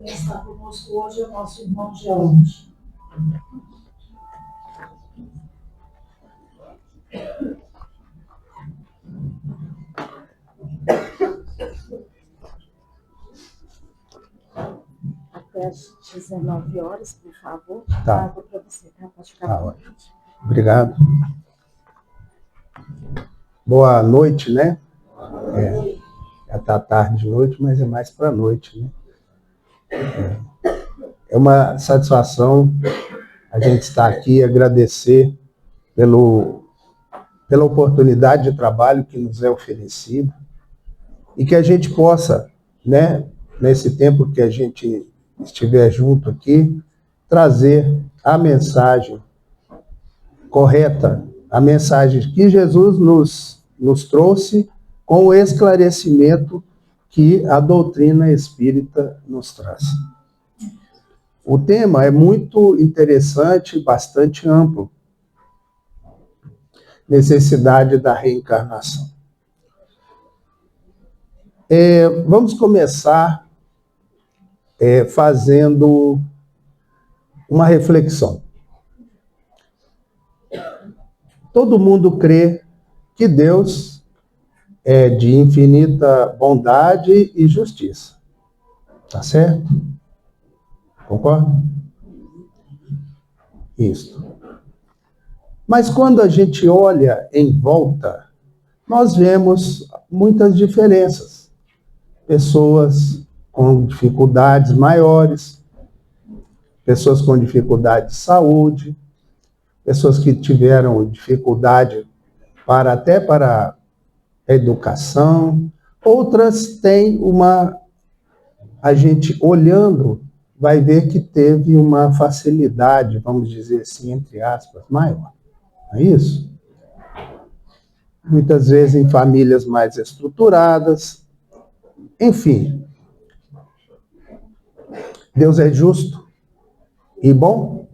Quem está conosco hoje é o nosso irmão George. Até às 19 horas, por favor. Tá. Água para você, tá? Pode ficar. Tá ótimo. Obrigado. Boa noite, né? Já está tarde de noite, mas é mais para noite, né? É uma satisfação a gente estar aqui e agradecer pela oportunidade de trabalho que nos é oferecida e que a gente possa, né, nesse tempo que a gente estiver junto aqui, trazer a mensagem correta, a mensagem que Jesus nos trouxe com o esclarecimento que a doutrina espírita nos traz. O tema é muito interessante, bastante amplo. Necessidade da reencarnação. Vamos começar fazendo uma reflexão. Todo mundo crê que Deus é de infinita bondade e justiça. Tá certo? Concorda? Isso. Mas quando a gente olha em volta, nós vemos muitas diferenças. Pessoas com dificuldades maiores, pessoas com dificuldade de saúde, pessoas que tiveram dificuldade até para a educação, outras têm a gente olhando vai ver que teve uma facilidade, vamos dizer assim, entre aspas, maior. Não é isso? Muitas vezes em famílias mais estruturadas. Enfim, Deus é justo e bom?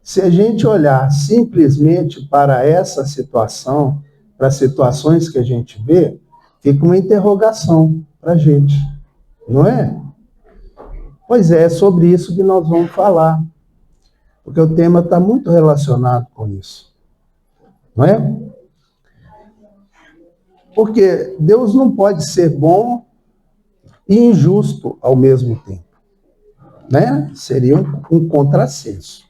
Se a gente olhar simplesmente para essa situação, para as situações que a gente vê, fica uma interrogação para a gente, não é? Pois é sobre isso que nós vamos falar, porque o tema está muito relacionado com isso, não é? Porque Deus não pode ser bom e injusto ao mesmo tempo, né? Seria um contrassenso.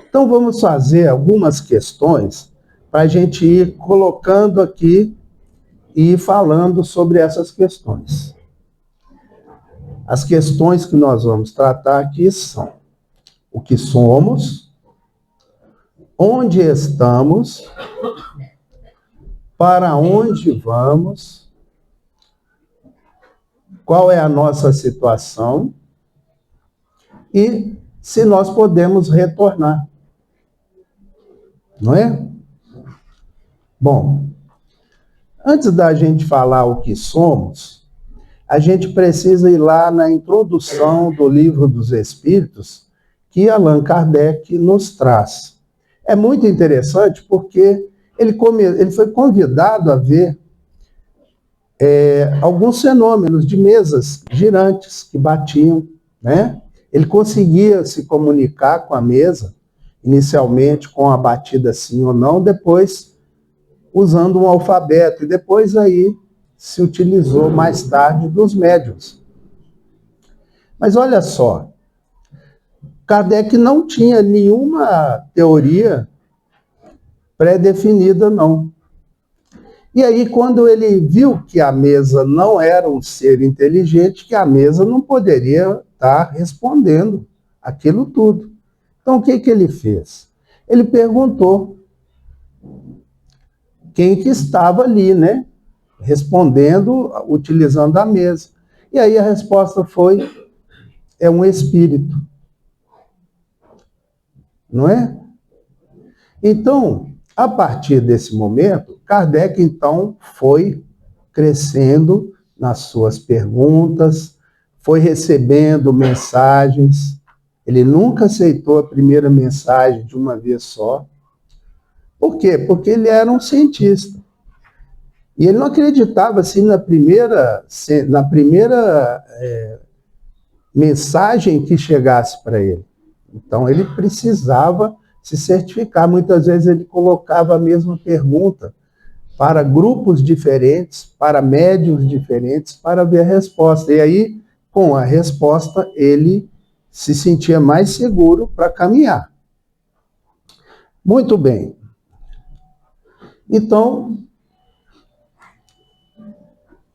Então, vamos fazer algumas questões para a gente ir colocando aqui e falando sobre essas questões. As questões que nós vamos tratar aqui são o que somos, onde estamos, para onde vamos, qual é a nossa situação e se nós podemos retornar. Não é? Bom, antes da gente falar o que somos, a gente precisa ir lá na introdução do Livro dos Espíritos que Allan Kardec nos traz. É muito interessante porque ele foi convidado a ver alguns fenômenos de mesas girantes que batiam, né? Ele conseguia se comunicar com a mesa, inicialmente com a batida sim ou não, depois usando um alfabeto, e depois aí se utilizou mais tarde dos médiuns. Mas olha só, Kardec não tinha nenhuma teoria pré-definida, não. E aí, quando ele viu que a mesa não era um ser inteligente, que a mesa não poderia estar respondendo aquilo tudo. Então, o que ele fez? Ele perguntou quem que estava ali, né? Respondendo, utilizando a mesa. E aí a resposta foi, é um espírito. Não é? Então, a partir desse momento, Kardec, então, foi crescendo nas suas perguntas, foi recebendo mensagens. Ele nunca aceitou a primeira mensagem de uma vez só. Por quê? Porque ele era um cientista. E ele não acreditava assim na primeira mensagem que chegasse para ele. Então ele precisava se certificar. Muitas vezes ele colocava a mesma pergunta para grupos diferentes, para médiuns diferentes, para ver a resposta. E aí, com a resposta, ele se sentia mais seguro para caminhar. Muito bem. Então,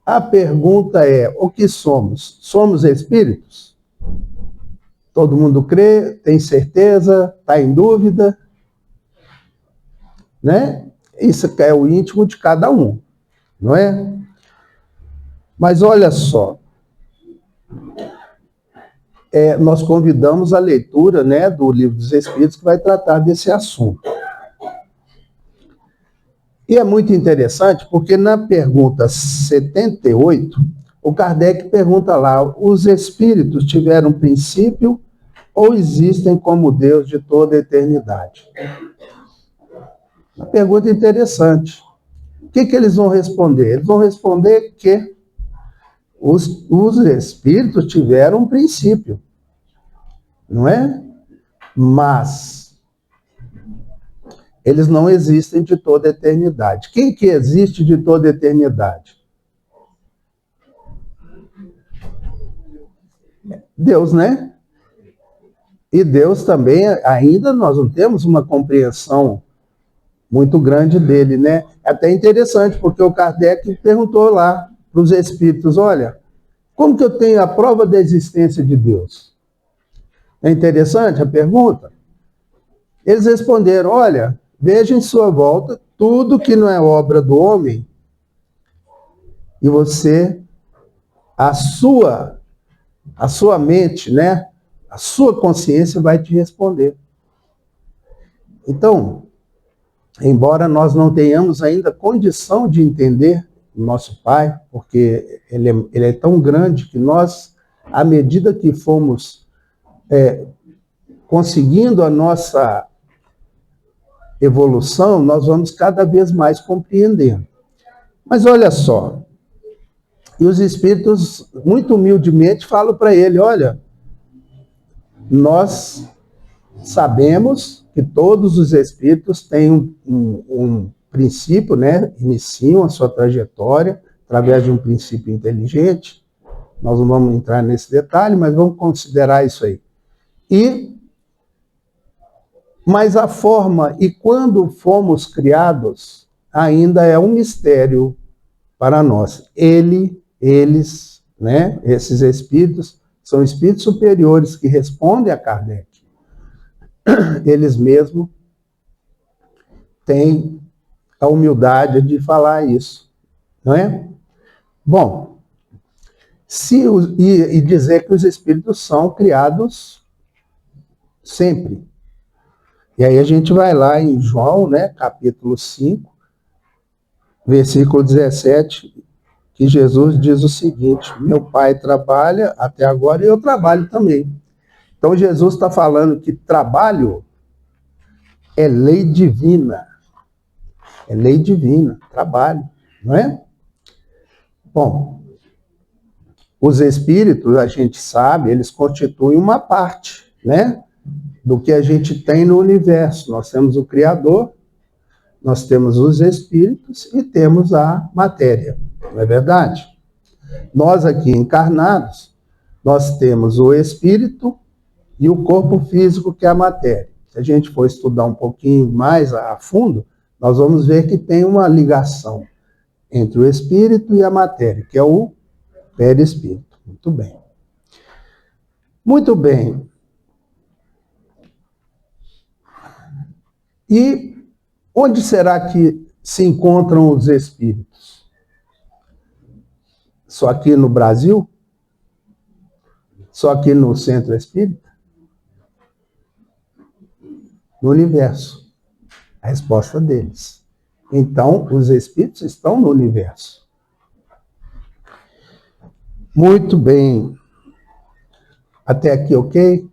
a pergunta é: o que somos? Somos espíritos? Todo mundo crê, tem certeza, está em dúvida, né? Isso é o íntimo de cada um, não é? Mas olha só, nós convidamos a leitura, né, do Livro dos Espíritos, que vai tratar desse assunto. E é muito interessante porque na pergunta 78, o Kardec pergunta lá: os espíritos tiveram princípio ou existem como Deus de toda a eternidade? Uma pergunta interessante. O que eles vão responder? Eles vão responder que os espíritos tiveram um princípio, não é? Mas eles não existem de toda a eternidade. Quem que existe de toda a eternidade? Deus, né? E Deus também, ainda nós não temos uma compreensão muito grande dele, né? É até interessante, porque o Kardec perguntou lá para os espíritos: olha, como que eu tenho a prova da existência de Deus? É interessante a pergunta? Eles responderam: olha, veja em sua volta tudo que não é obra do homem e você, a sua mente, né? A sua consciência vai te responder. Então, embora nós não tenhamos ainda condição de entender o nosso Pai, porque ele é tão grande que nós, à medida que fomos conseguindo a nossa evolução, nós vamos cada vez mais compreendendo. Mas olha só, e os espíritos, muito humildemente, falam para ele: olha, nós sabemos que todos os espíritos têm um princípio, né? Iniciam a sua trajetória através de um princípio inteligente. Nós não vamos entrar nesse detalhe, mas vamos considerar isso aí. Mas a forma e quando fomos criados ainda é um mistério para nós. Eles, né? Esses espíritos são espíritos superiores que respondem a Kardec. Eles mesmos têm a humildade de falar isso, não é? Bom, e dizer que os espíritos são criados sempre. E aí a gente vai lá em João, né, capítulo 5, versículo 17, que Jesus diz o seguinte: meu Pai trabalha até agora e eu trabalho também. Então Jesus está falando que trabalho é lei divina. É lei divina, trabalho, não é? Bom, os espíritos, a gente sabe, eles constituem uma parte, né, do que a gente tem no universo. Nós temos o Criador, nós temos os espíritos e temos a matéria, não é verdade? Nós aqui encarnados, nós temos o espírito e o corpo físico, que é a matéria. Se a gente for estudar um pouquinho mais a fundo, nós vamos ver que tem uma ligação entre o espírito e a matéria, que é o perispírito. Muito bem. Muito bem. E onde será que se encontram os espíritos? Só aqui no Brasil? Só aqui no Centro Espírita? No universo. A resposta deles. Então, os espíritos estão no universo. Muito bem. Até aqui, ok?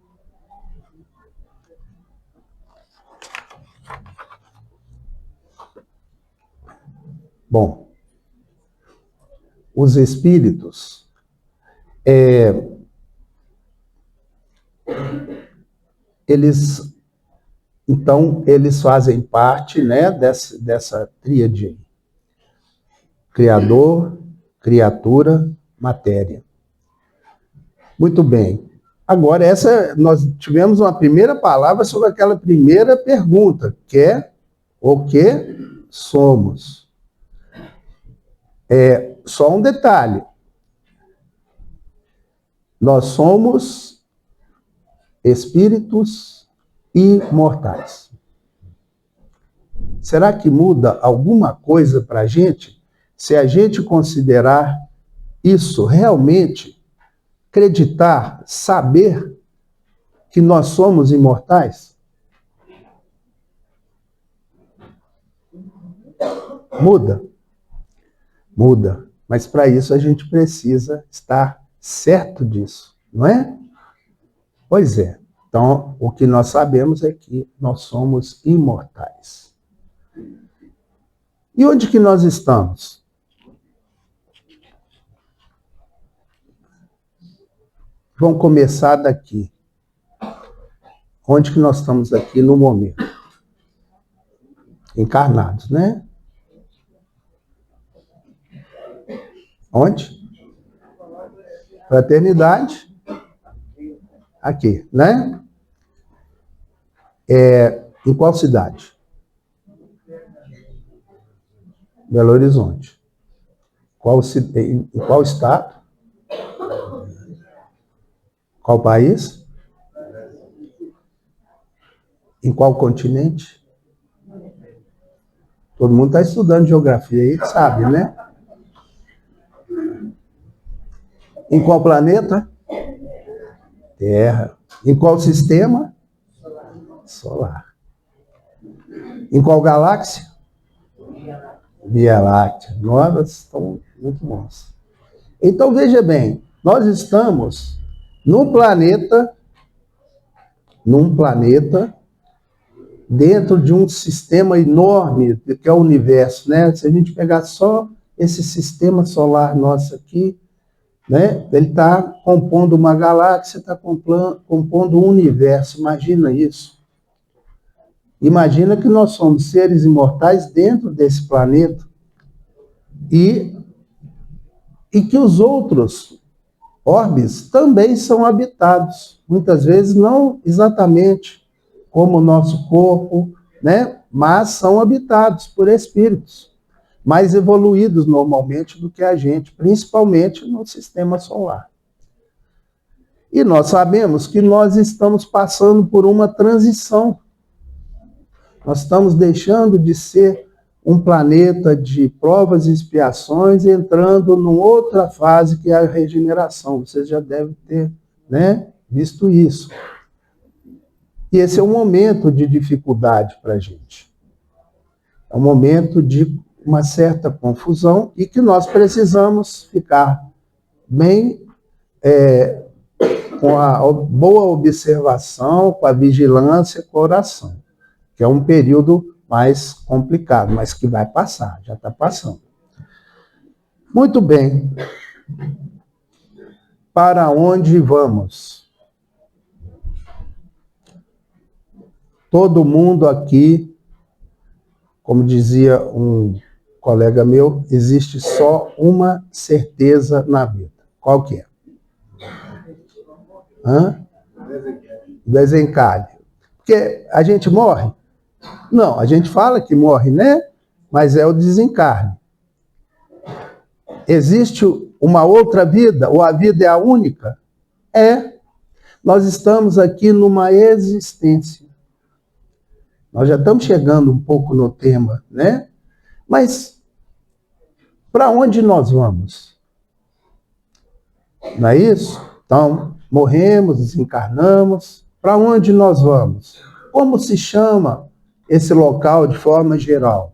Bom, os espíritos, eles fazem parte, né, dessa tríade aí. Criador, criatura, matéria. Muito bem. Agora, nós tivemos uma primeira palavra sobre aquela primeira pergunta, que é o que somos. Só um detalhe. Nós somos espíritos imortais. Será que muda alguma coisa para a gente se a gente considerar isso realmente, acreditar, saber que nós somos imortais? Muda? Muda. Mas para isso a gente precisa estar certo disso, não é? Pois é. Então, o que nós sabemos é que nós somos imortais. E onde que nós estamos? Vamos começar daqui. Onde que nós estamos aqui no momento? Encarnados, né? Onde? Fraternidade. Aqui, né? Em qual cidade? Belo Horizonte. Em qual estado? Qual país? Em qual continente? Todo mundo está estudando geografia aí, sabe, né? Em qual planeta? Terra. Em qual sistema? Solar. Em qual galáxia? Via Láctea. Nós estamos muito bons. Então, veja bem, nós estamos num planeta, dentro de um sistema enorme, que é o universo, né? Se a gente pegar só esse sistema solar nosso aqui, né? Ele está compondo uma galáxia, está compondo um universo. Imagina isso. Imagina que nós somos seres imortais dentro desse planeta e que os outros orbes também são habitados. Muitas vezes não exatamente como o nosso corpo, né? Mas são habitados por espíritos mais evoluídos normalmente do que a gente, principalmente no sistema solar. E nós sabemos que nós estamos passando por uma transição. Nós estamos deixando de ser um planeta de provas e expiações, entrando numa outra fase que é a regeneração. Vocês já devem ter, né, visto isso. E esse é um momento de dificuldade para a gente. É um momento de uma certa confusão e que nós precisamos ficar bem com a boa observação, com a vigilância, com a oração, que é um período mais complicado, mas que vai passar, já está passando. Muito bem. Para onde vamos? Todo mundo aqui, como dizia um colega meu, existe só uma certeza na vida. Qual que é? Desencarne. Porque a gente morre? Não, a gente fala que morre, né? Mas é o desencarne. Existe uma outra vida? Ou a vida é a única? Nós estamos aqui numa existência. Nós já estamos chegando um pouco no tema, né? Mas para onde nós vamos? Não é isso? Então, morremos, desencarnamos. Para onde nós vamos? Como se chama esse local de forma geral?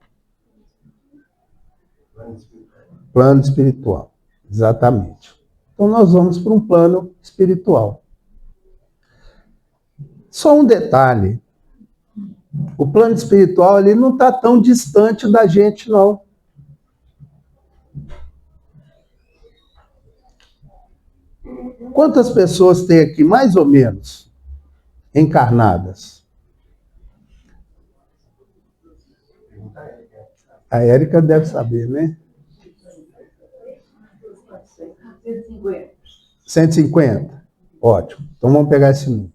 Plano espiritual. Exatamente. Então, nós vamos para um plano espiritual. Só um detalhe. O plano espiritual ele não está tão distante da gente, não. Quantas pessoas tem aqui, mais ou menos, encarnadas? A Érica deve saber, né? 150. Ótimo. Então vamos pegar esse número.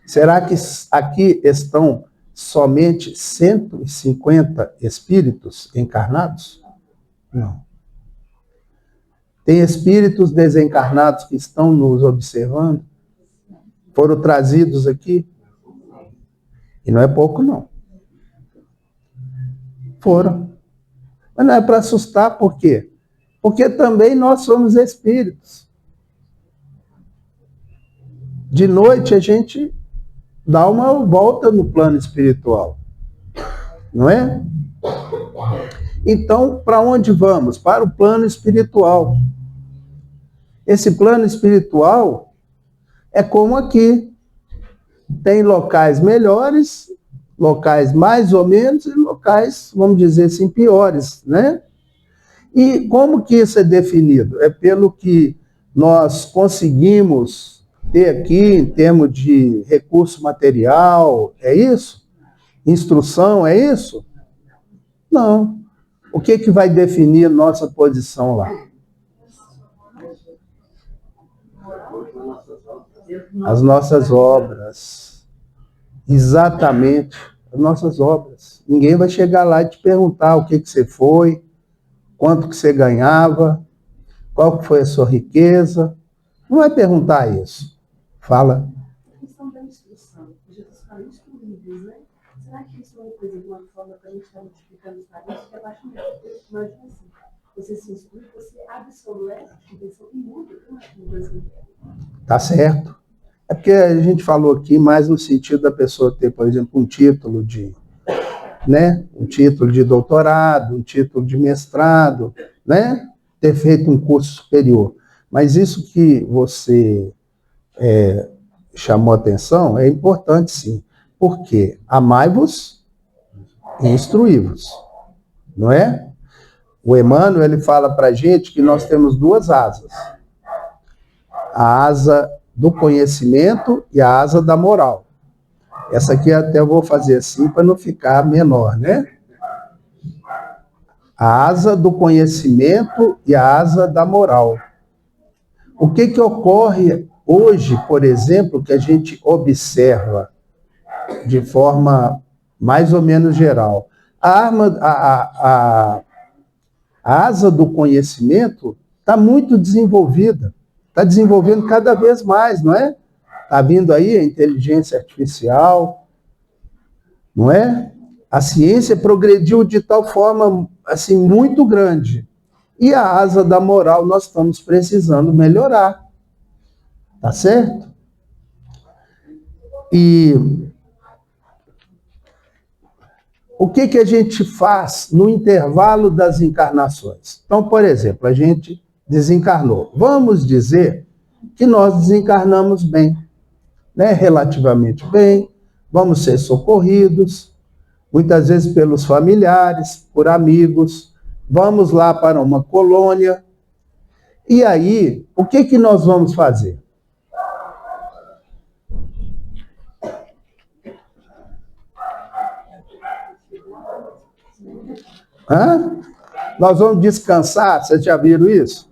Será que aqui estão somente 150 espíritos encarnados? Não. Tem espíritos desencarnados que estão nos observando? Foram trazidos aqui? E não é pouco, não. Foram. Mas não é para assustar, por quê? Porque também nós somos espíritos. De noite a gente dá uma volta no plano espiritual. Não é? Então, para onde vamos? Para o plano espiritual. Esse plano espiritual é como aqui. Tem locais melhores, locais mais ou menos e locais, vamos dizer assim, piores, né? E como que isso é definido? É pelo que nós conseguimos ter aqui em termos de recurso material, é isso? Instrução, é isso? Não. O que que vai definir nossa posição lá? As nossas obras. Exatamente, as nossas obras. Ninguém vai chegar lá e te perguntar o que que você foi, quanto que você ganhava, qual que foi a sua riqueza. Não vai perguntar isso. Fala. A questão da instrução. Jesus fala instruídos, né? Será que isso é uma coisa de uma forma para a gente estar multiplicando os talentos? Que abaixo imagina assim, você se instrui, você absorve essa intenção e muda. Eu acho que mudança não é. Tá certo. É porque a gente falou aqui mais no sentido da pessoa ter, por exemplo, um título de, né? Um título de doutorado, um título de mestrado, né? Ter feito um curso superior. Mas isso que você chamou atenção é importante, sim. Porque amai-vos e instruí-vos, não é? O Emmanuel, ele fala para a gente que nós temos duas asas. A asa do conhecimento e a asa da moral. Essa aqui até eu vou fazer assim para não ficar menor, né? A asa do conhecimento e a asa da moral. O que que ocorre hoje, por exemplo, que a gente observa de forma mais ou menos geral? A asa do conhecimento está muito desenvolvida. Está desenvolvendo cada vez mais, não é? Está vindo aí a inteligência artificial, não é? A ciência progrediu de tal forma, assim, muito grande. E a asa da moral nós estamos precisando melhorar. Tá certo? E o que que a gente faz no intervalo das encarnações? Então, por exemplo, a gente desencarnou. Vamos dizer que nós desencarnamos bem, né? Relativamente bem, vamos ser socorridos, muitas vezes pelos familiares, por amigos, vamos lá para uma colônia. E aí, o que que nós vamos fazer? Hã? Nós vamos descansar, vocês já viram isso?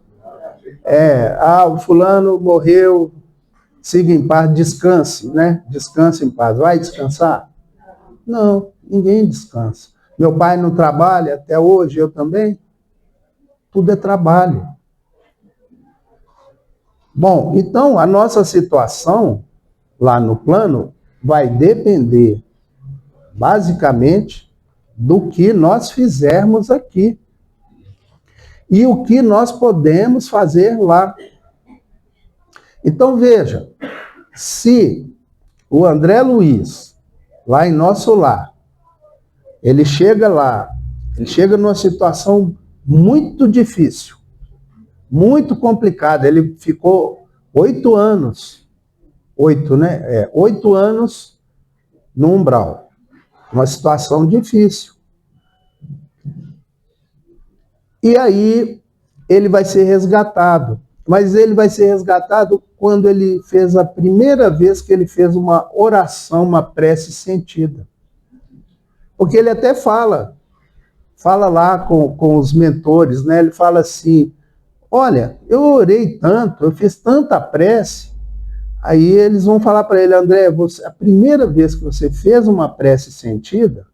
O fulano morreu, siga em paz, descanse, né? Descanse em paz. Vai descansar? Não, ninguém descansa. Meu pai não trabalha até hoje, eu também? Tudo é trabalho. Bom, então a nossa situação lá no plano vai depender, basicamente, do que nós fizermos aqui. E o que nós podemos fazer lá. Então, veja, se o André Luiz, lá em nosso lar, ele chega lá, ele chega numa situação muito difícil, muito complicada, ele ficou 8 anos, 8 anos no umbral, uma situação difícil. E aí ele vai ser resgatado. Mas ele vai ser resgatado quando ele fez a primeira vez que ele fez uma oração, uma prece sentida. Porque ele até fala lá com os mentores, né? Ele fala assim, olha, eu orei tanto, eu fiz tanta prece. Aí eles vão falar para ele, André, a primeira vez que você fez uma prece sentida,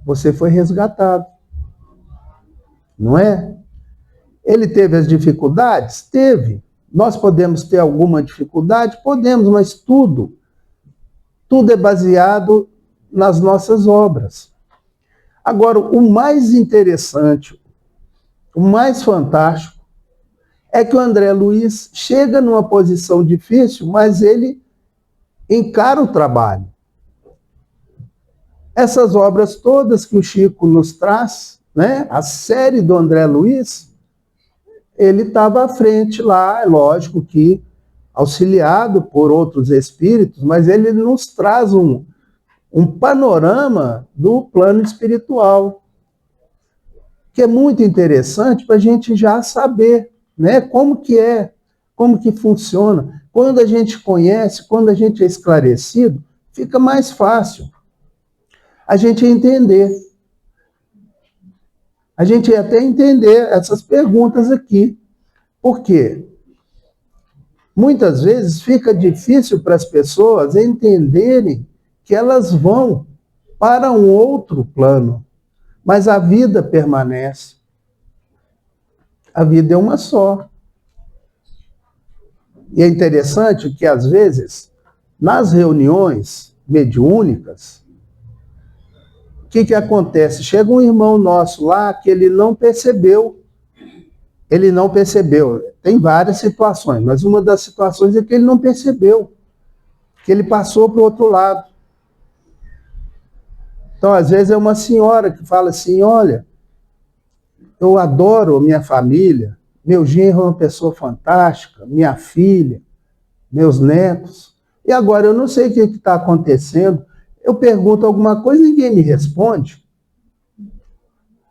você foi resgatado. Não é? Ele teve as dificuldades? Teve. Nós podemos ter alguma dificuldade? Podemos, mas tudo é baseado nas nossas obras. Agora, o mais interessante, o mais fantástico, é que o André Luiz chega numa posição difícil, mas ele encara o trabalho. Essas obras todas que o Chico nos traz, né, a série do André Luiz, ele estava à frente lá, é lógico que auxiliado por outros espíritos, mas ele nos traz um panorama do plano espiritual, que é muito interessante para a gente já saber, né, como que é, como que funciona. Quando a gente conhece, quando a gente é esclarecido, fica mais fácil a gente entender. A gente até entender essas perguntas aqui. Por quê? Muitas vezes fica difícil para as pessoas entenderem que elas vão para um outro plano, mas a vida permanece. A vida é uma só. E é interessante que, às vezes, nas reuniões mediúnicas, o que acontece? Chega um irmão nosso lá que ele não percebeu. Tem várias situações, mas uma das situações é que ele não percebeu, que ele passou para o outro lado. Então, às vezes, é uma senhora que fala assim, olha, eu adoro minha família, meu genro é uma pessoa fantástica, minha filha, meus netos, e agora eu não sei o que está acontecendo, eu pergunto alguma coisa e ninguém me responde.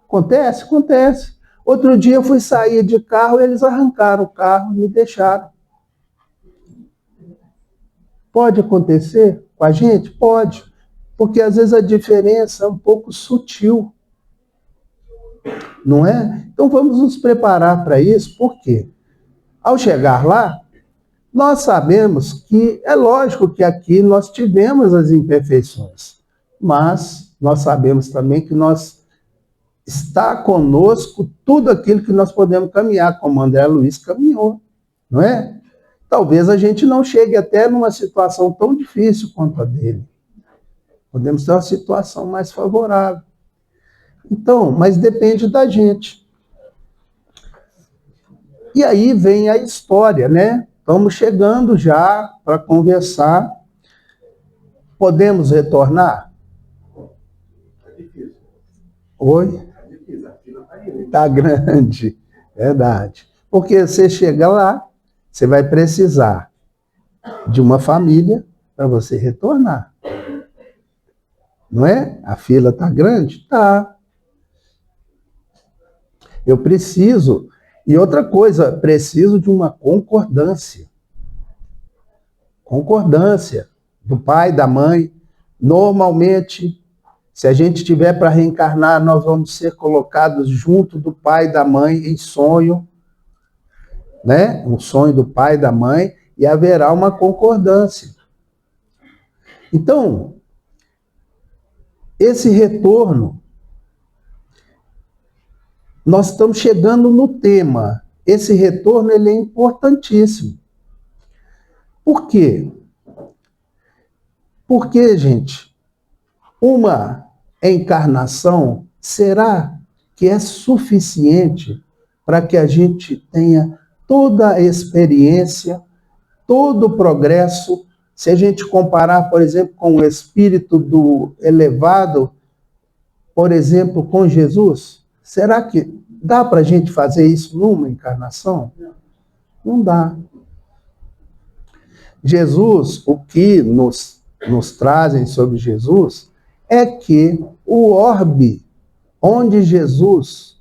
Acontece? Acontece. Outro dia eu fui sair de carro e eles arrancaram o carro e me deixaram. Pode acontecer com a gente? Pode. Porque às vezes a diferença é um pouco sutil. Não é? Então vamos nos preparar para isso, porque ao chegar lá, nós sabemos que é lógico que aqui nós tivemos as imperfeições, mas nós sabemos também que está conosco tudo aquilo que nós podemos caminhar, como André Luiz caminhou, não é? Talvez a gente não chegue até numa situação tão difícil quanto a dele. Podemos ter uma situação mais favorável. Então, mas depende da gente. E aí vem a história, né? Estamos chegando já para conversar. Podemos retornar? É difícil. Oi? É difícil, a fila está aí. Está grande, verdade. Porque você chega lá, você vai precisar de uma família para você retornar. Não é? A fila está grande? Tá. Eu preciso. E outra coisa, preciso de uma concordância. Concordância do pai, da mãe. Normalmente, se a gente tiver para reencarnar, nós vamos ser colocados junto do pai e da mãe em sonho, né? Um sonho do pai e da mãe, e haverá uma concordância. Então, esse retorno, nós estamos chegando no tema. Esse retorno ele é importantíssimo. Por quê? Porque, gente, uma encarnação, será que é suficiente para que a gente tenha toda a experiência, todo o progresso? Se a gente comparar, por exemplo, com o espírito do elevado, por exemplo, com Jesus, será que dá para a gente fazer isso numa encarnação? Não dá. Jesus, o que nos trazem sobre Jesus, é que o orbe onde Jesus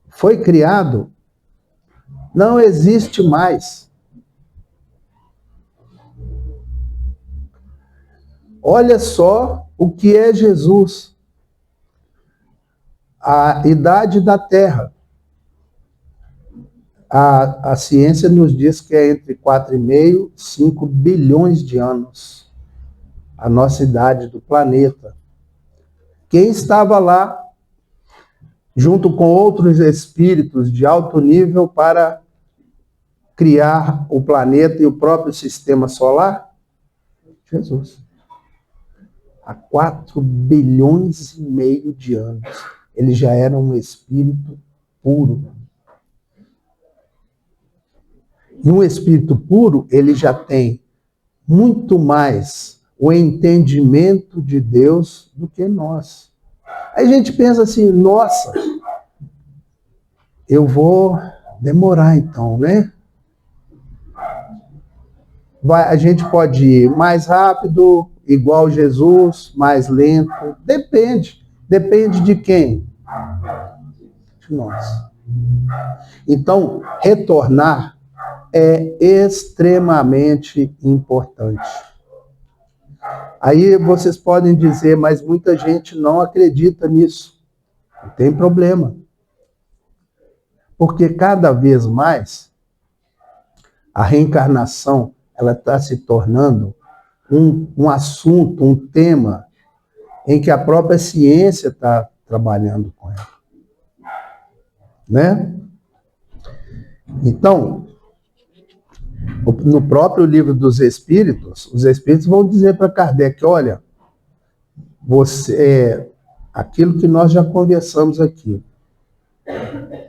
foi criado Não existe mais. Olha só o que é Jesus. A idade da Terra. A ciência nos diz que é entre 4,5 e 5 bilhões de anos. A nossa idade do planeta. Quem estava lá, junto com outros espíritos de alto nível, para criar o planeta e o próprio sistema solar? Jesus. Há 4,5 bilhões de anos. Ele já era um espírito puro. E um espírito puro, ele já tem muito mais o entendimento de Deus do que nós. Aí a gente pensa assim, nossa, eu vou demorar então, né? A gente pode ir mais rápido, igual Jesus, mais lento. Depende. Depende de quem? De nós. Então, retornar é extremamente importante. Aí vocês podem dizer, mas muita gente não acredita nisso. Não tem problema. Porque cada vez mais a reencarnação ela está se tornando um assunto, um tema em que a própria ciência está trabalhando com ela. Né? Então, no próprio livro dos Espíritos, os Espíritos vão dizer para Kardec, olha, aquilo que nós já conversamos aqui,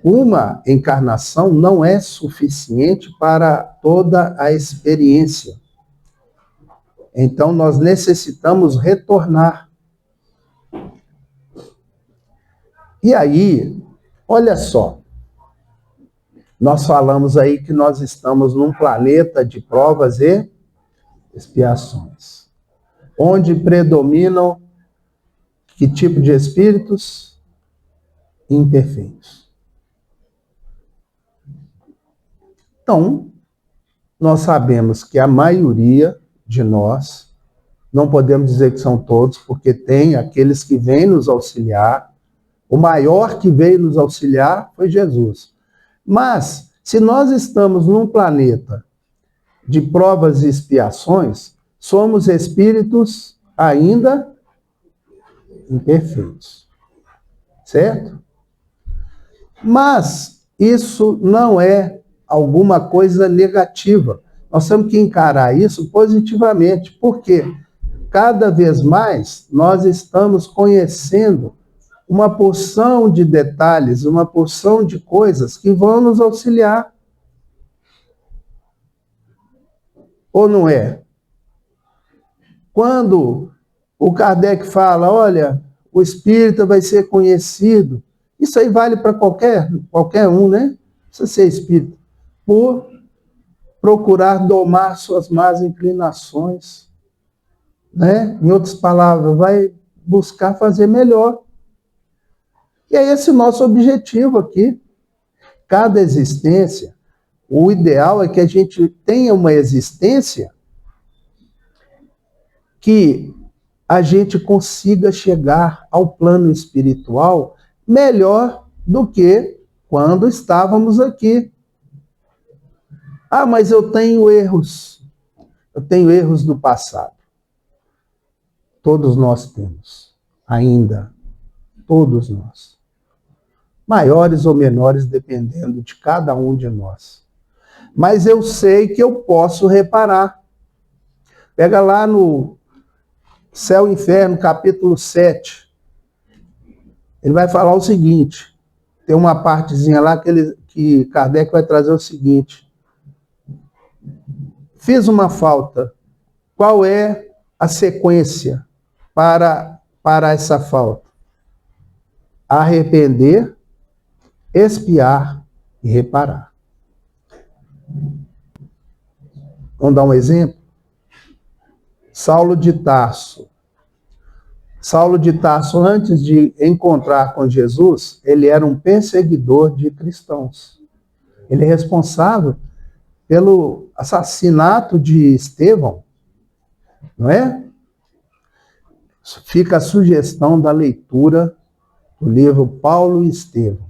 uma encarnação não é suficiente para toda a experiência. Então, nós necessitamos retornar. E aí, olha só, nós falamos aí que nós estamos num planeta de provas e expiações, onde predominam que tipo de espíritos? Imperfeitos. Então, nós sabemos que a maioria de nós, não podemos dizer que são todos, porque tem aqueles que vêm nos auxiliar. O maior que veio nos auxiliar foi Jesus. Mas, se nós estamos num planeta de provas e expiações, somos espíritos ainda imperfeitos. Certo? Mas isso não é alguma coisa negativa. Nós temos que encarar isso positivamente, porque cada vez mais nós estamos conhecendo uma porção de detalhes, uma porção de coisas que vão nos auxiliar. Ou não é? Quando o Kardec fala, olha, o espírita vai ser conhecido, isso aí vale para qualquer um, né? Não precisa ser espírita. Por procurar domar suas más inclinações, né? Em outras palavras, vai buscar fazer melhor. E é esse o nosso objetivo aqui. Cada existência, o ideal é que a gente tenha uma existência que a gente consiga chegar ao plano espiritual melhor do que quando estávamos aqui. Ah, mas eu tenho erros. Eu tenho erros do passado. Todos nós temos. Ainda. Todos nós. Maiores ou menores, dependendo de cada um de nós. Mas eu sei que eu posso reparar. Pega lá no Céu e Inferno, capítulo 7. Ele vai falar o seguinte. Tem uma partezinha lá que Kardec vai trazer o seguinte. Fiz uma falta. Qual é a sequência para essa falta? Arrepender, expiar e reparar. Vamos dar um exemplo? Saulo de Tarso. Saulo de Tarso, antes de encontrar com Jesus, ele era um perseguidor de cristãos. Ele é responsável pelo assassinato de Estevão, não é? Fica a sugestão da leitura do livro Paulo e Estevão.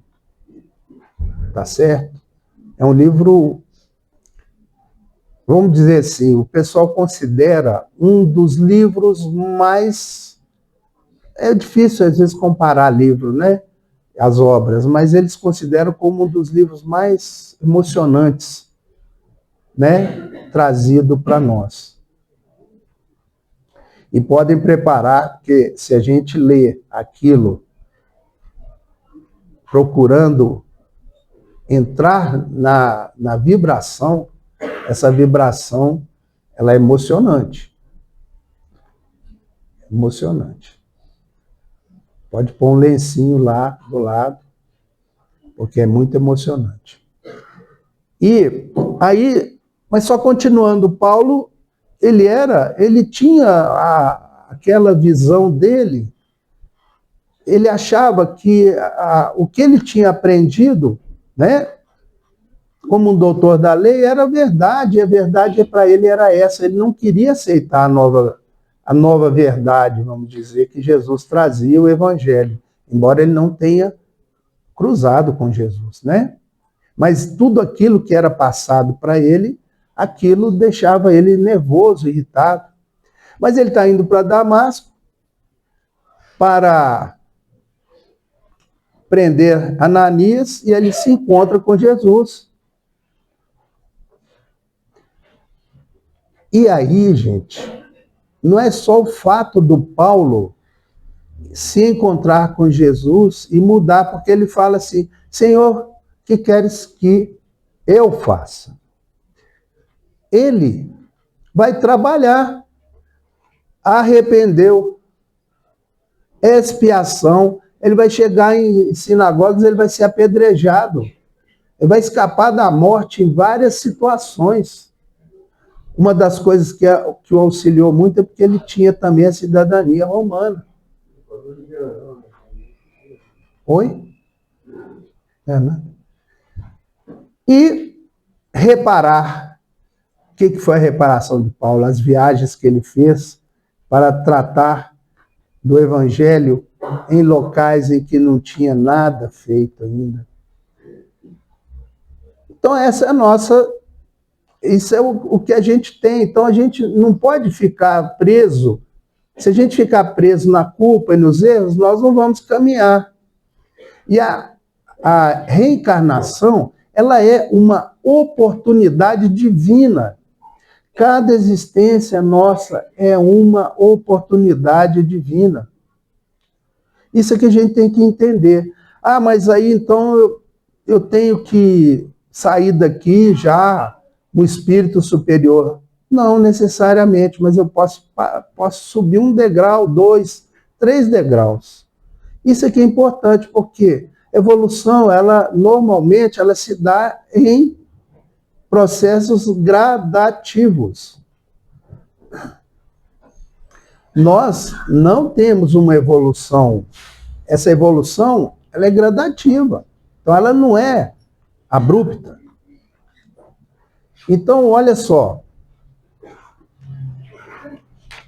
Tá certo? É um livro, vamos dizer assim, o pessoal considera um dos livros mais... É difícil, às vezes, comparar livro, né? As obras, mas eles consideram como um dos livros mais emocionantes, né? Trazido para nós. E podem preparar, porque se a gente lê aquilo procurando entrar na vibração, essa vibração, ela é emocionante. Emocionante. Pode pôr um lencinho lá do lado, porque é muito emocionante. E aí, mas só continuando, Paulo, ele tinha aquela visão dele, ele achava que o que ele tinha aprendido, né, como um doutor da lei, era verdade, e a verdade para ele era essa, ele não queria aceitar a nova verdade, vamos dizer, que Jesus trazia, o evangelho, embora ele não tenha cruzado com Jesus, né? Mas tudo aquilo que era passado para ele, aquilo deixava ele nervoso, irritado. Mas ele está indo para Damasco para prender Ananias e ele se encontra com Jesus. E aí, gente, não é só o fato do Paulo se encontrar com Jesus e mudar, porque ele fala assim, Senhor, o que queres que eu faça? Ele vai trabalhar, arrependeu, expiação, ele vai chegar em sinagogas, ele vai ser apedrejado, ele vai escapar da morte em várias situações. Uma das coisas que o auxiliou muito é porque ele tinha também a cidadania romana. Oi? É, né? E reparar, o que foi a reparação de Paulo? As viagens que ele fez para tratar do evangelho em locais em que não tinha nada feito ainda. Então essa é a nossa... Isso é o que a gente tem. Então a gente não pode ficar preso. Se a gente ficar preso na culpa e nos erros, nós não vamos caminhar. E a reencarnação, ela é uma oportunidade divina. Cada existência nossa é uma oportunidade divina. Isso é que a gente tem que entender. Ah, mas aí então eu tenho que sair daqui já o espírito superior. Não necessariamente, mas eu posso subir 1 degrau, 2, 3 degraus. Isso aqui é importante, porque evolução, normalmente, ela se dá em processos gradativos. Nós não temos uma evolução. Essa evolução, ela é gradativa. Então, ela não é abrupta. Então, olha só,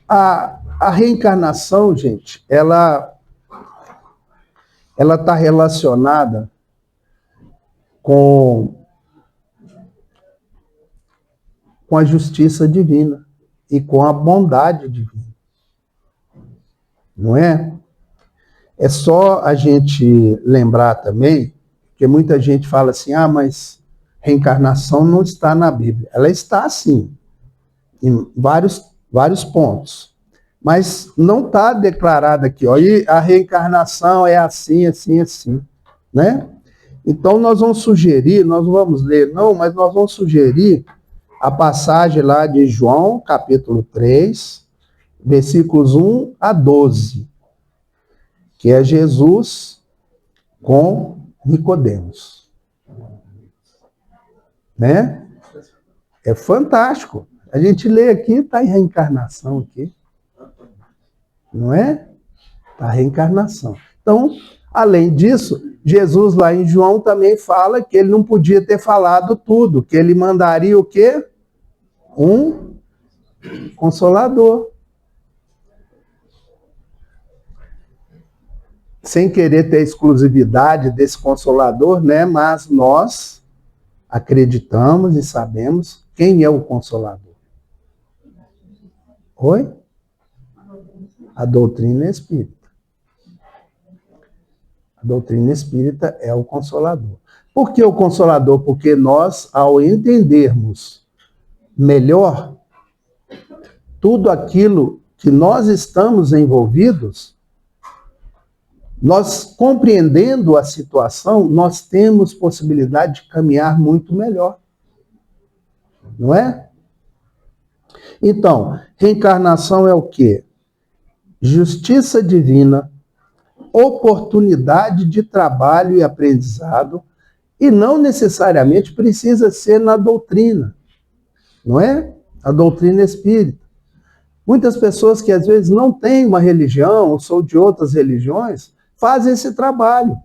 a reencarnação, gente, ela está relacionada com a justiça divina e com a bondade divina. Não é? É só a gente lembrar também, que muita gente fala assim, mas reencarnação não está na Bíblia. Ela está, sim, em vários pontos. Mas não está declarada aqui, ó, e a reencarnação é assim, assim, assim, né? Então nós vamos sugerir, nós não vamos ler, não, mas nós vamos sugerir a passagem lá de João, capítulo 3, versículos 1 a 12, que é Jesus com Nicodemos. Né? É fantástico. A gente lê aqui, está em reencarnação aqui. Não é? Está reencarnação. Então, Além disso, Jesus lá em João também fala que ele não podia ter falado tudo, que ele mandaria o quê? Um Consolador. Sem querer ter exclusividade desse Consolador, né? Mas nós acreditamos e sabemos quem é o Consolador. Oi? A doutrina espírita. A doutrina espírita é o Consolador. Por que o Consolador? Porque nós, ao entendermos melhor tudo aquilo que nós estamos envolvidos, nós compreendendo a situação, nós temos possibilidade de caminhar muito melhor. Não é? Então, reencarnação é o quê? Justiça divina, oportunidade de trabalho e aprendizado, e não necessariamente precisa ser na doutrina, não é? A doutrina espírita. Muitas pessoas que às vezes não têm uma religião, ou são de outras religiões, fazem esse trabalho.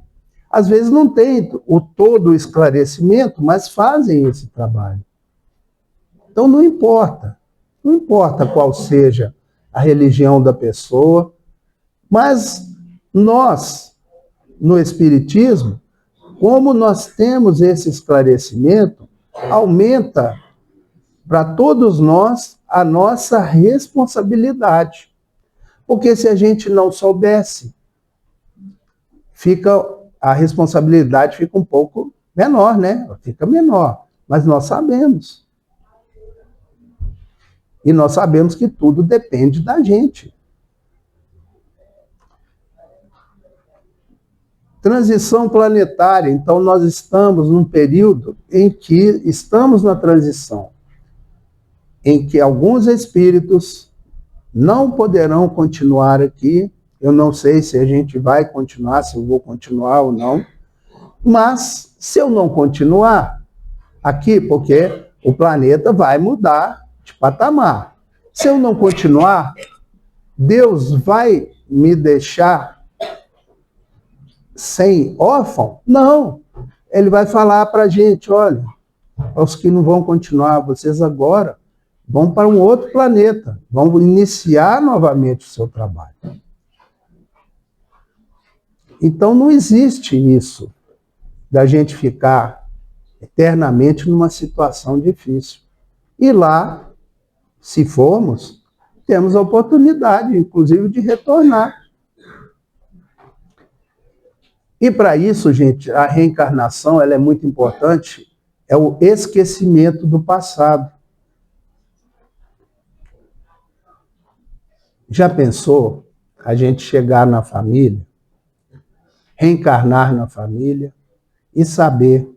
Às vezes não têm todo o esclarecimento, mas fazem esse trabalho. Então não importa qual seja a religião da pessoa, mas nós, no Espiritismo, como nós temos esse esclarecimento, aumenta para todos nós a nossa responsabilidade. Porque se a gente não soubesse, a responsabilidade fica um pouco menor, né? Fica menor, mas nós sabemos. E nós sabemos que tudo depende da gente. Transição planetária. Então, nós estamos num período em que estamos na transição, em que alguns espíritos não poderão continuar aqui. Eu não sei se a gente vai continuar, se eu vou continuar ou não. Mas, se eu não continuar aqui, porque o planeta vai mudar de patamar. Se eu não continuar, Deus vai me deixar sem órfão? Não. Ele vai falar para a gente, olha, os que não vão continuar, vocês agora vão para um outro planeta, vão iniciar novamente o seu trabalho. Então não existe isso, da gente ficar eternamente numa situação difícil. E lá, se formos, temos a oportunidade, inclusive, de retornar. E para isso, gente, a reencarnação ela é muito importante, é o esquecimento do passado. Já pensou a gente chegar na família, reencarnar na família e saber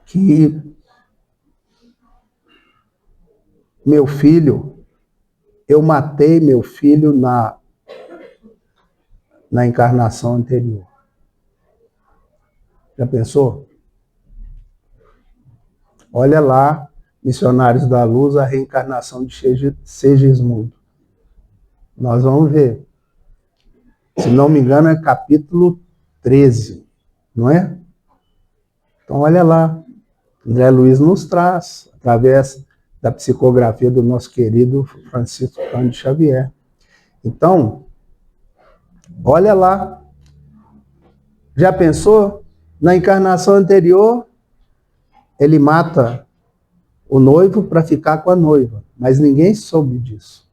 que meu filho, eu matei meu filho na encarnação anterior? Já pensou? Olha lá, Missionários da Luz, a reencarnação de Segismundo. Nós vamos ver. Se não me engano, é capítulo 13, não é? Então, olha lá. André Luiz nos traz, através da psicografia do nosso querido Francisco Cândido Xavier. Então, olha lá. Já pensou? Na encarnação anterior, ele mata o noivo para ficar com a noiva, mas ninguém soube disso.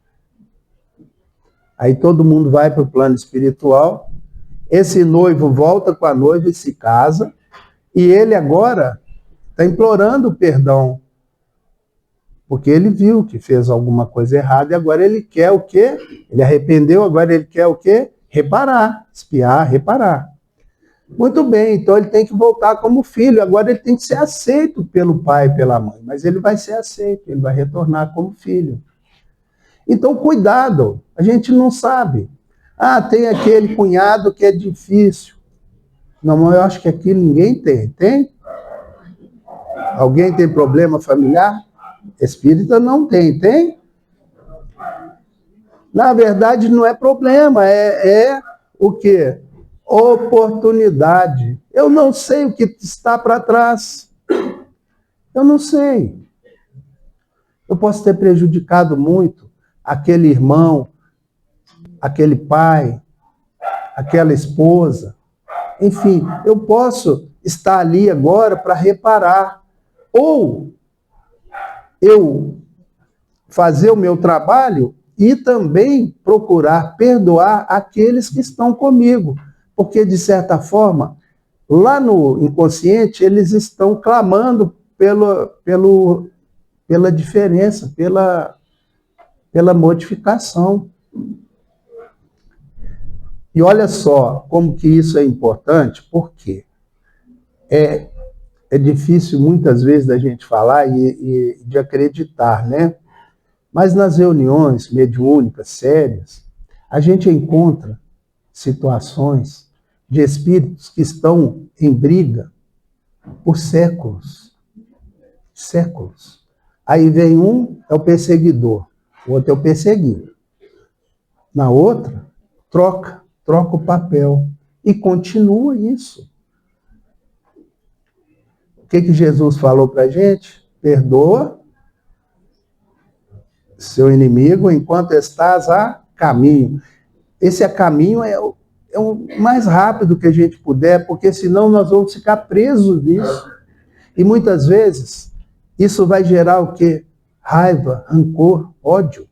Aí todo mundo vai para o plano espiritual, esse noivo volta com a noiva e se casa, e ele agora está implorando perdão, porque ele viu que fez alguma coisa errada, e agora ele quer o quê? Ele arrependeu, agora ele quer o quê? Reparar, espiar, reparar. Muito bem, então ele tem que voltar como filho, agora ele tem que ser aceito pelo pai e pela mãe, mas ele vai ser aceito, ele vai retornar como filho. Então, cuidado, a gente não sabe. Ah, tem aquele cunhado que é difícil. Não, eu acho que aqui ninguém tem. Tem? Alguém tem problema familiar? Espírita não tem. Tem? Na verdade, não é problema, é o quê? oportunidade. Eu não sei o que está para trás. Eu não sei. Eu posso ter prejudicado muito aquele irmão, aquele pai, aquela esposa. Enfim, eu posso estar ali agora para reparar. Ou eu fazer o meu trabalho e também procurar perdoar aqueles que estão comigo. Porque, de certa forma, lá no inconsciente, eles estão clamando pela diferença, pela modificação. E olha só como que isso é importante, porque é difícil muitas vezes da gente falar e de acreditar, né? Mas nas reuniões mediúnicas sérias, a gente encontra situações de espíritos que estão em briga por séculos. Séculos. Aí vem um, é o perseguidor, o outro é o perseguido. Na outra, troca o papel. E continua isso. O que Jesus falou para a gente? Perdoa seu inimigo enquanto estás a caminho. Esse a caminho é o mais rápido que a gente puder, porque senão nós vamos ficar presos nisso. E muitas vezes isso vai gerar o quê? Raiva, rancor, ódio.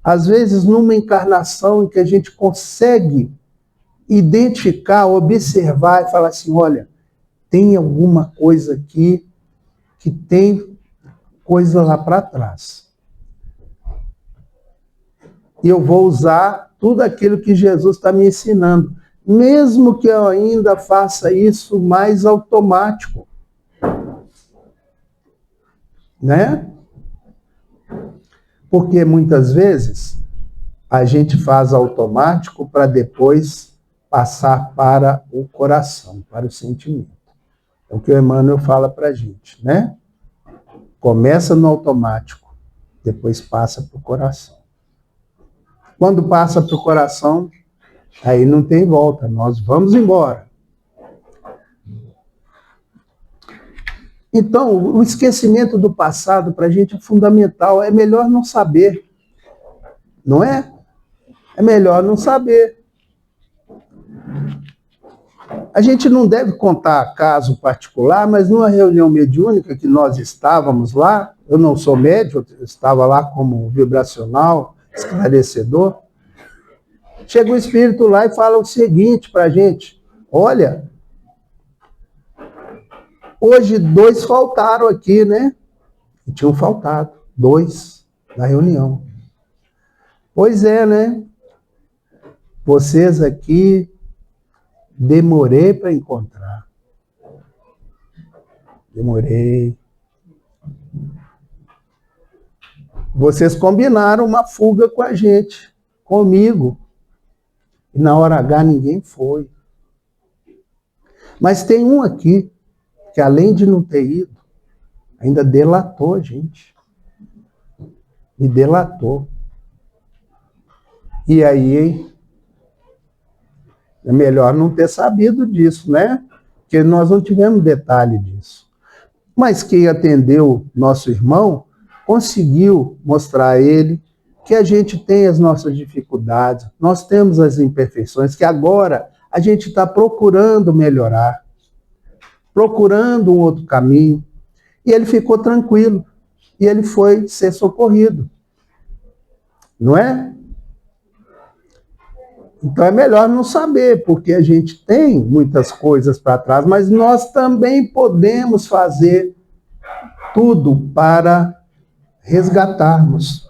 Às vezes numa encarnação em que a gente consegue identificar, observar e falar assim, olha, tem alguma coisa aqui que tem coisa lá para trás. E eu vou usar tudo aquilo que Jesus está me ensinando, mesmo que eu ainda faça isso mais automático. Né? Porque muitas vezes a gente faz automático para depois passar para o coração, para o sentimento. É o que o Emmanuel fala para a gente, né? Começa no automático, depois passa para o coração. Quando passa para o coração, aí não tem volta, nós vamos embora. Então, o esquecimento do passado para a gente é fundamental, é melhor não saber, não é? É melhor não saber. A gente não deve contar caso particular, mas numa reunião mediúnica que nós estávamos lá, eu não sou médium, eu estava lá como vibracional, esclarecedor, chega o espírito lá e fala o seguinte para a gente, olha, hoje 2 faltaram aqui, né? E tinham faltado 2 na reunião. Pois é, né? Vocês aqui demorei para encontrar. Demorei. Vocês combinaram uma fuga com a gente, comigo. E na hora H ninguém foi. Mas tem um aqui que além de não ter ido, ainda delatou a gente. Me delatou. E aí, hein? É melhor não ter sabido disso, né? Porque nós não tivemos detalhe disso. Mas quem atendeu nosso irmão conseguiu mostrar a ele que a gente tem as nossas dificuldades, nós temos as imperfeições, que agora a gente está procurando melhorar, procurando um outro caminho. E ele ficou tranquilo. E ele foi ser socorrido. Não é? Então é melhor não saber, porque a gente tem muitas coisas para trás, mas nós também podemos fazer tudo para resgatarmos.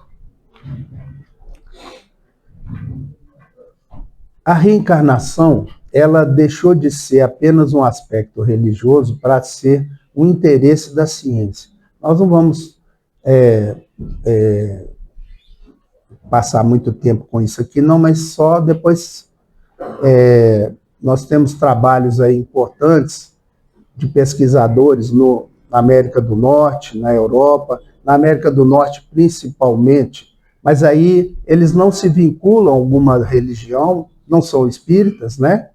A reencarnação, ela deixou de ser apenas um aspecto religioso para ser o interesse da ciência. Nós não vamos passar muito tempo com isso aqui, não, mas só depois nós temos trabalhos aí importantes de pesquisadores na América do Norte, na Europa, na América do Norte principalmente, mas aí eles não se vinculam a alguma religião, não são espíritas, né?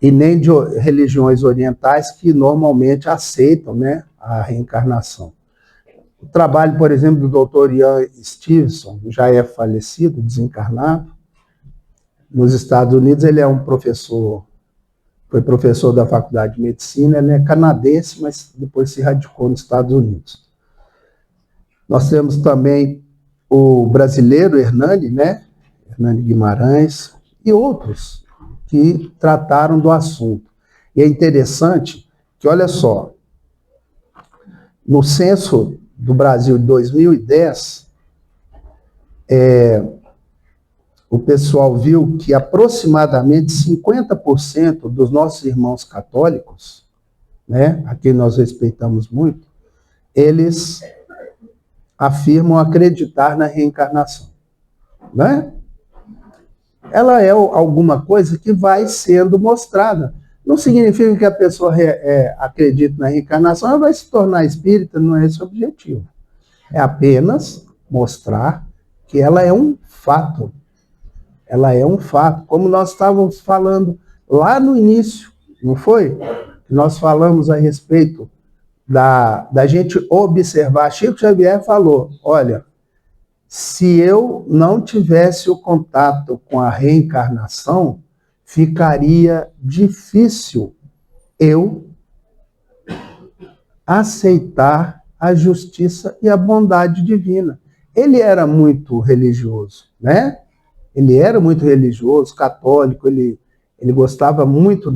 E nem de religiões orientais que normalmente aceitam, né, a reencarnação. O trabalho, por exemplo, do Dr. Ian Stevenson, já é falecido, desencarnado. Nos Estados Unidos ele é um professor, foi professor da Faculdade de Medicina, ele é canadense, mas depois se radicou nos Estados Unidos. Nós temos também o brasileiro Hernani, né? Hernani Guimarães e outros que trataram do assunto. E é interessante que, olha só, no censo do Brasil de 2010, o pessoal viu que aproximadamente 50% dos nossos irmãos católicos, né, a quem nós respeitamos muito, eles afirmam acreditar na reencarnação, né? Ela é alguma coisa que vai sendo mostrada. Não significa que a pessoa acredite na reencarnação, ela vai se tornar espírita, não é esse o objetivo. É apenas mostrar que ela é um fato. Ela é um fato. Como nós estávamos falando lá no início, não foi? Nós falamos a respeito da gente observar. Chico Xavier falou, olha, se eu não tivesse o contato com a reencarnação, ficaria difícil eu aceitar a justiça e a bondade divina. Ele era muito religioso, né? Ele era muito religioso, católico, ele gostava muito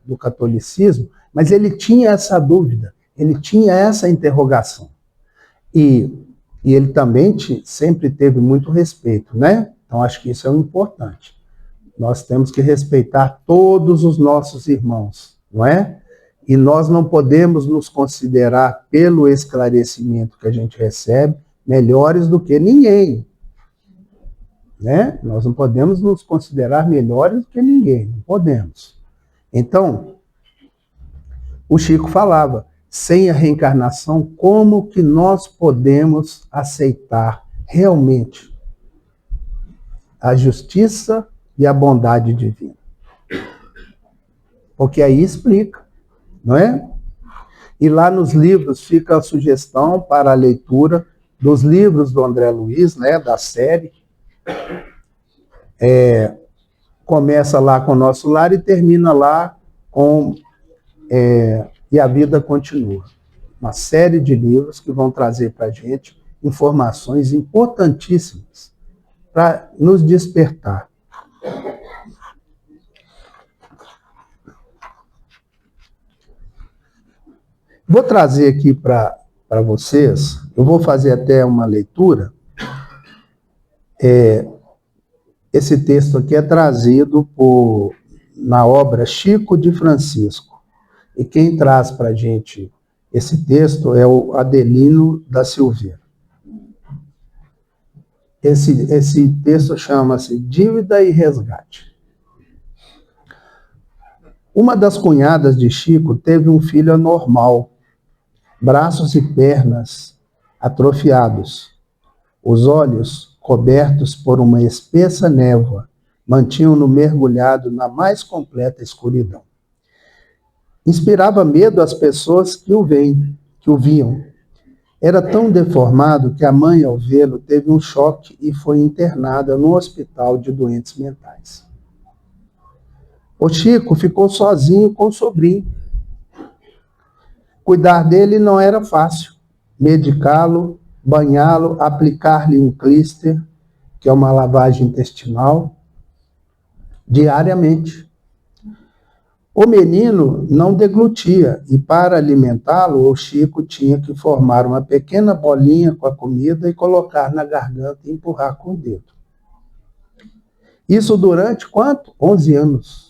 do catolicismo, mas ele tinha essa dúvida, ele tinha essa interrogação. E ele também sempre teve muito respeito, né? Então, acho que isso é o importante. Nós temos que respeitar todos os nossos irmãos, não é? E nós não podemos nos considerar, pelo esclarecimento que a gente recebe, melhores do que ninguém, né? Nós não podemos nos considerar melhores do que ninguém, não podemos. Então, o Chico falava, sem a reencarnação, como que nós podemos aceitar realmente a justiça e a bondade divina? Porque aí explica, não é? E lá nos livros fica a sugestão para a leitura dos livros do André Luiz, né, da série. Começa lá com o Nosso Lar e termina lá com E a Vida Continua. Uma série de livros que vão trazer para a gente informações importantíssimas para nos despertar. Vou trazer aqui para vocês, eu vou fazer até uma leitura. Esse texto aqui é trazido na obra Chico de Francisco. E quem traz para a gente esse texto é o Adelino da Silveira. Esse texto chama-se Dívida e Resgate. Uma das cunhadas de Chico teve um filho anormal, braços e pernas atrofiados, os olhos cobertos por uma espessa névoa, mantinham-no mergulhado na mais completa escuridão. Inspirava medo às pessoas que o viam. Era tão deformado que a mãe, ao vê-lo, teve um choque e foi internada no hospital de doentes mentais. O Chico ficou sozinho com o sobrinho. Cuidar dele não era fácil. Medicá-lo, banhá-lo, aplicar-lhe um clíster, que é uma lavagem intestinal, diariamente. O menino não deglutia e, para alimentá-lo, o Chico tinha que formar uma pequena bolinha com a comida e colocar na garganta e empurrar com o dedo. Isso durante quanto? 11 anos.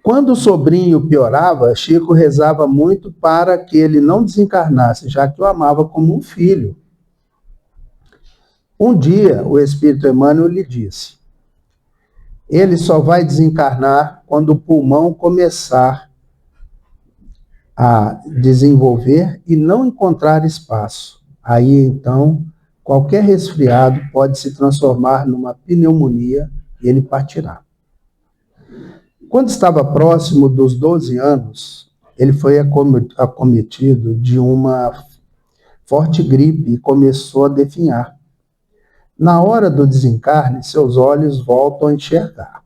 Quando o sobrinho piorava, Chico rezava muito para que ele não desencarnasse, já que o amava como um filho. Um dia, o Espírito Emmanuel lhe disse: ele só vai desencarnar quando o pulmão começar a desenvolver e não encontrar espaço. Aí, então, qualquer resfriado pode se transformar numa pneumonia e ele partirá. Quando estava próximo dos 12 anos, ele foi acometido de uma forte gripe e começou a definhar. Na hora do desencarne, seus olhos voltam a enxergar.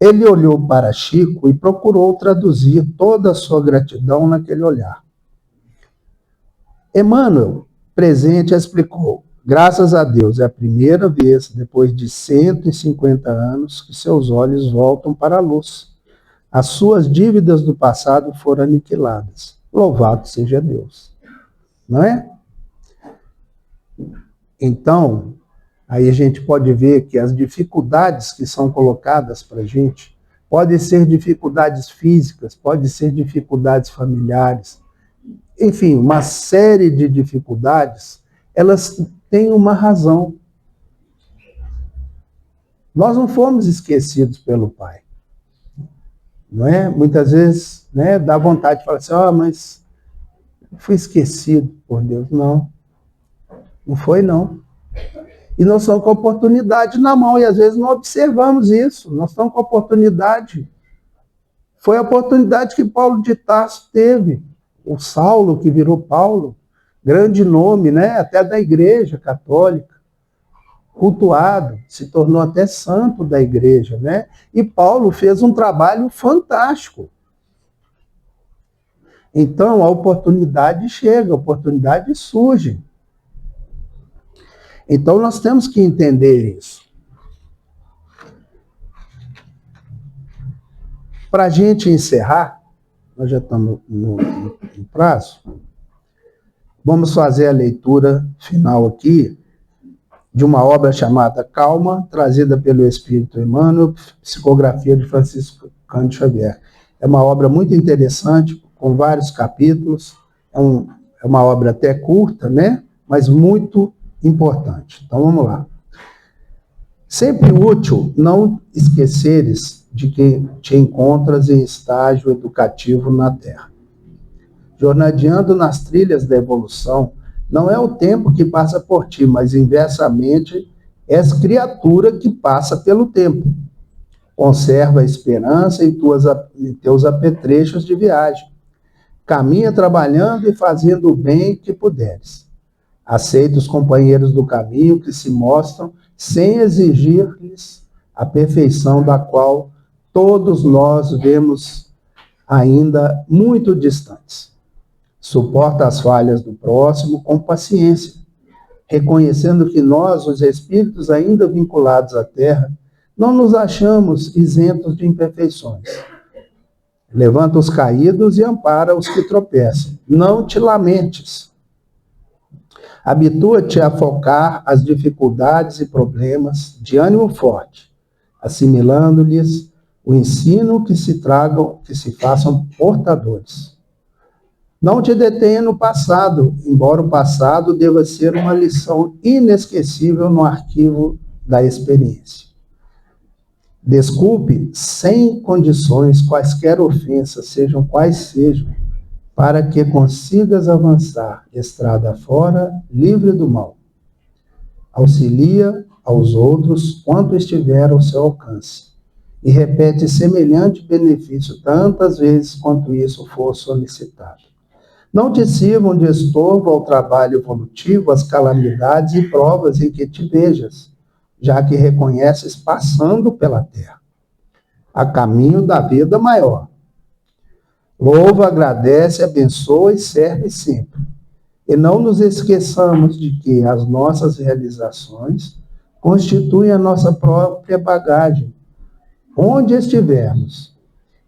Ele olhou para Chico e procurou traduzir toda a sua gratidão naquele olhar. Emmanuel, presente, explicou: graças a Deus, é a primeira vez, depois de 150 anos, que seus olhos voltam para a luz. As suas dívidas do passado foram aniquiladas. Louvado seja Deus. Não é? Então, aí a gente pode ver que as dificuldades que são colocadas para a gente podem ser dificuldades físicas, podem ser dificuldades familiares, enfim, uma série de dificuldades, elas têm uma razão. Nós não fomos esquecidos pelo Pai. Não é? Muitas vezes, né, dá vontade de falar assim, mas fui esquecido por Deus. Não, não foi não. E nós estamos com a oportunidade na mão, e às vezes não observamos isso. Nós estamos com a oportunidade. Foi a oportunidade que Paulo de Tarso teve. O Saulo, que virou Paulo, grande nome, né? Até da Igreja Católica, cultuado, se tornou até santo da Igreja, né? E Paulo fez um trabalho fantástico. Então, a oportunidade chega, a oportunidade surge. Então, nós temos que entender isso. Para a gente encerrar, nós já estamos no prazo, vamos fazer a leitura final aqui de uma obra chamada Calma, trazida pelo Espírito Emmanuel, psicografia de Francisco Cândido Xavier. É uma obra muito interessante, com vários capítulos, é uma obra até curta, né? Mas muito importante. Então, vamos lá. Sempre útil não esqueceres de que te encontras em estágio educativo na Terra. Jornadeando nas trilhas da evolução, não é o tempo que passa por ti, mas inversamente és criatura que passa pelo tempo. Conserva a esperança em teus apetrechos de viagem. Caminha trabalhando e fazendo o bem que puderes. Aceita os companheiros do caminho que se mostram sem exigir-lhes a perfeição da qual todos nós vemos ainda muito distantes. Suporta as falhas do próximo com paciência, reconhecendo que nós, os espíritos ainda vinculados à Terra, não nos achamos isentos de imperfeições. Levanta os caídos e ampara os que tropeçam. Não te lamentes. Habitua-te a focar as dificuldades e problemas de ânimo forte, assimilando-lhes o ensino que se façam portadores. Não te detenha no passado, embora o passado deva ser uma lição inesquecível no arquivo da experiência. Desculpe sem condições quaisquer ofensas, sejam quais sejam, para que consigas avançar estrada fora, livre do mal. Auxilia aos outros quanto estiver ao seu alcance, e repete semelhante benefício tantas vezes quanto isso for solicitado. Não te sirvam de estorvo ao trabalho evolutivo as calamidades e provas em que te vejas, já que reconheces passando pela terra, a caminho da vida maior. Louva, agradece, abençoa e serve sempre. E não nos esqueçamos de que as nossas realizações constituem a nossa própria bagagem, onde estivermos.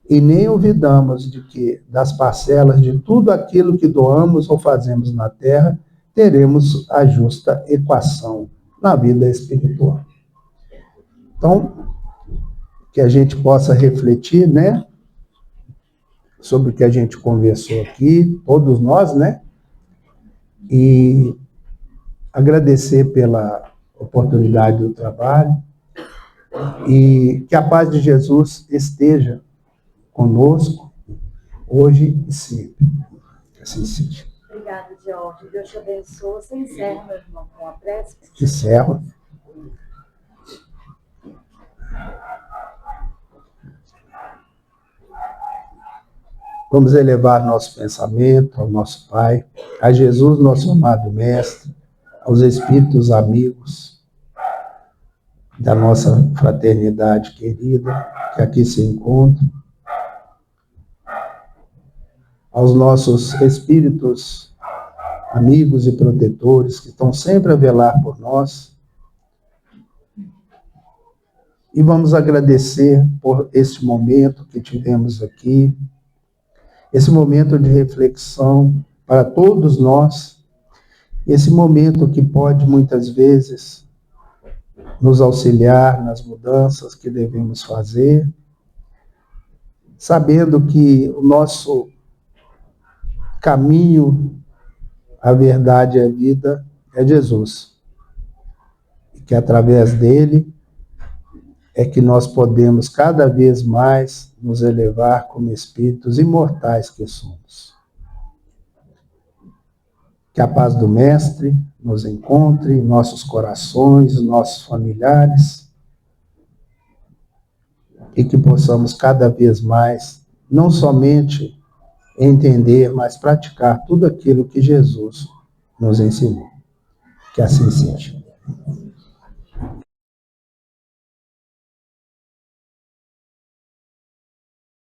E nem olvidamos de que, das parcelas de tudo aquilo que doamos ou fazemos na Terra, teremos a justa equação na vida espiritual. Então, que a gente possa refletir, né, sobre o que a gente conversou aqui, todos nós, né, e agradecer pela oportunidade do trabalho, e que a paz de Jesus esteja conosco, hoje e sempre. Assim seja. Obrigada, George. Deus te abençoe. Você encerra, meu irmão, com a prece? Encerro. Vamos elevar nosso pensamento ao nosso Pai, a Jesus, nosso amado Mestre, aos Espíritos amigos da nossa fraternidade querida, que aqui se encontram, aos nossos Espíritos amigos e protetores que estão sempre a velar por nós. E vamos agradecer por este momento que tivemos aqui, esse momento de reflexão para todos nós, esse momento que pode muitas vezes nos auxiliar nas mudanças que devemos fazer, sabendo que o nosso caminho, a verdade e a vida é Jesus. E que através dele é que nós podemos cada vez mais nos elevar como espíritos imortais que somos. Que a paz do Mestre nos encontre em nossos corações, nossos familiares, e que possamos cada vez mais, não somente entender, mas praticar tudo aquilo que Jesus nos ensinou. Que assim seja.